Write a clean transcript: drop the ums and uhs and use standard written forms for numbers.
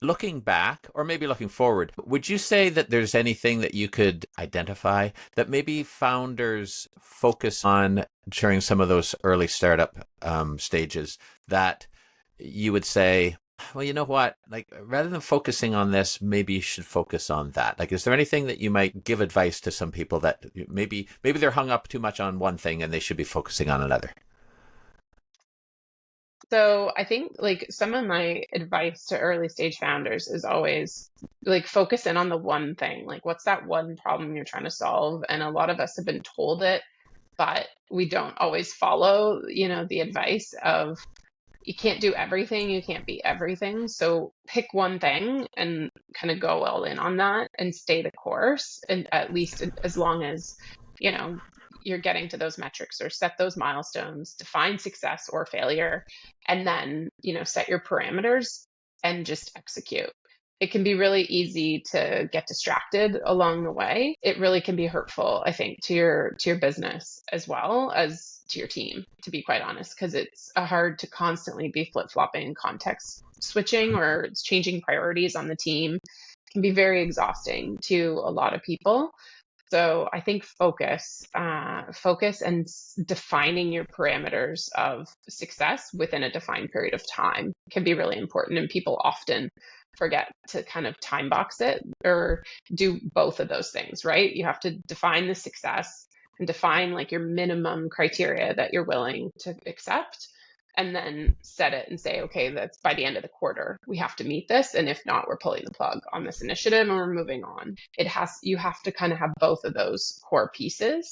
looking back, or maybe looking forward, would you say that there's anything that you could identify that maybe founders focus on during some of those early startup stages that you would say, well, you know what? Like, rather than focusing on this, maybe you should focus on that. Like, is there anything that you might give advice to some people that maybe they're hung up too much on one thing and they should be focusing on another? So I think like some of my advice to early stage founders is always like focus in on the one thing. Like what's that one problem you're trying to solve? And a lot of us have been told it, but we don't always follow, the advice of you can't do everything, you can't be everything. So pick one thing and kind of go all in on that and stay the course. And at least as long as, you know, you're getting to those metrics or set those milestones, define success or failure, and then, set your parameters and just execute. It can be really easy to get distracted along the way. It really can be hurtful, I think, to your business as well as to your team, to be quite honest, because it's hard to constantly be flip-flopping, context switching, or it's changing priorities on the team. It can be very exhausting to a lot of people. So I think focus and defining your parameters of success within a defined period of time can be really important. And people often forget to kind of time box it or do both of those things, right? You have to define the success and define like your minimum criteria that you're willing to accept, and then set it and say, okay, that's by the end of the quarter, we have to meet this. And if not, we're pulling the plug on this initiative and we're moving on. You have to kind of have both of those core pieces